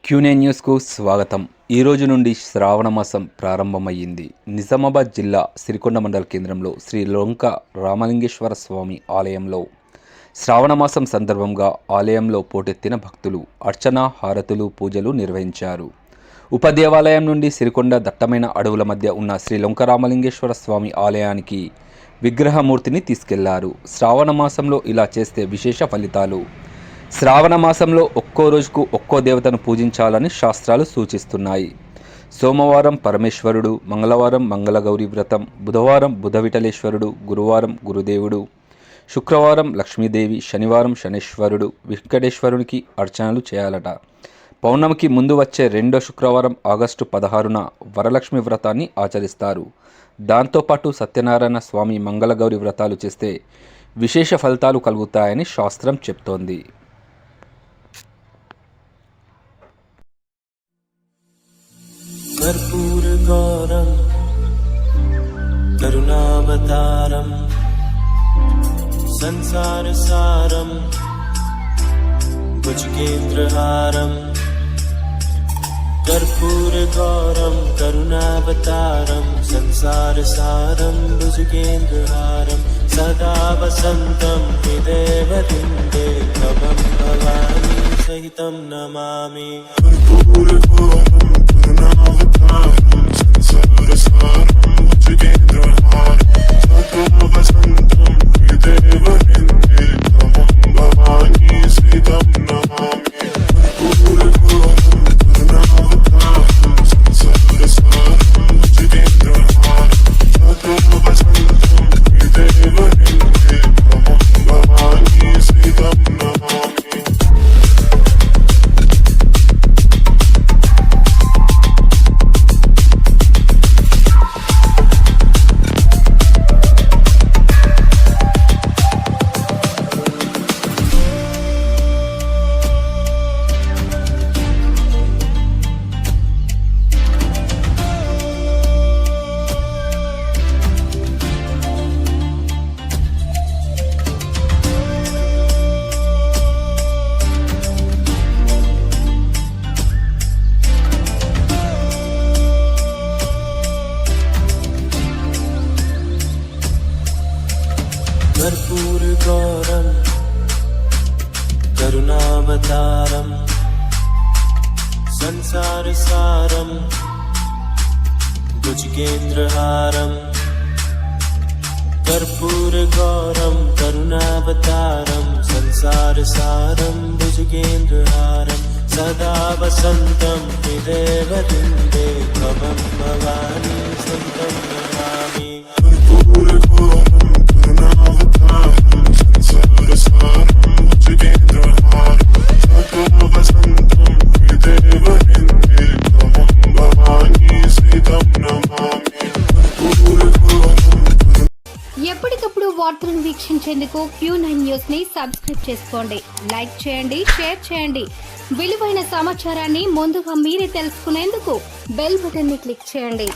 క్యూనే న్యూస్కు స్వాగతం. ఈ రోజు నుండి శ్రావణ మాసం ప్రారంభమయ్యింది. నిజామాబాద్ జిల్లా సిరికొండ మండల కేంద్రంలో శ్రీ లొంక రామలింగేశ్వర స్వామి ఆలయంలో శ్రావణ మాసం సందర్భంగా ఆలయంలో పోటెత్తిన భక్తులు అర్చన, హారతులు, పూజలు నిర్వహించారు. ఉప దేవాలయం నుండి సిరికొండ దట్టమైన అడవుల మధ్య ఉన్న శ్రీ లొంక రామలింగేశ్వర స్వామి ఆలయానికి విగ్రహమూర్తిని తీసుకెళ్లారు. శ్రావణ మాసంలో ఇలా చేస్తే విశేష ఫలితాలు. శ్రావణ మాసంలో ఒక్కో రోజుకు ఒక్కో దేవతను పూజించాలని శాస్త్రాలు సూచిస్తున్నాయి. సోమవారం పరమేశ్వరుడు, మంగళవారం మంగళగౌరి వ్రతం, బుధవారం బుధవిఠలేశ్వరుడు, గురువారం గురుదేవుడు, శుక్రవారం లక్ష్మీదేవి, శనివారం శనేశ్వరుడు, వెంకటేశ్వరునికి అర్చనలు చేయాలట. పౌర్ణమికి ముందు వచ్చే రెండో శుక్రవారం ఆగస్టు 16న వరలక్ష్మి వ్రతాన్ని ఆచరిస్తారు. దాంతోపాటు సత్యనారాయణ స్వామి, మంగళగౌరి వ్రతాలు చేస్తే విశేష ఫలితాలు కలుగుతాయని శాస్త్రం చెప్తోంది. कर्पूरगौरं करुणावतारं संसारसारं भुजगेन्द्रहारं कर्पूरगौरं करुणावतारं संसारसारं भुजगेन्द्रहारं सदा वसन्तं हृदयवृन्दे भवं भवानी सहितं नमामि. कर्पूरगौरं करुणावतारं संसारसारं भुजगेन्द्रहारं कर्पूरगौरं करुणावतारं संसारसारं भुजगेन्द्रहारं सदा वसन्तं हृदयवृन्दे भवं भवानी सहितं नमामि. ఎప్పటికప్పుడు వార్తలను వీక్షించేందుకు Q9 న్యూస్ ని సబ్స్క్రైబ్ చేసుకోండి, లైక్ చేయండి, షేర్ చేయండి. విలువైన సమాచారాన్ని ముందుగా మీరే తెలుసుకునేందుకు బెల్ బటన్ ని క్లిక్ చేయండి.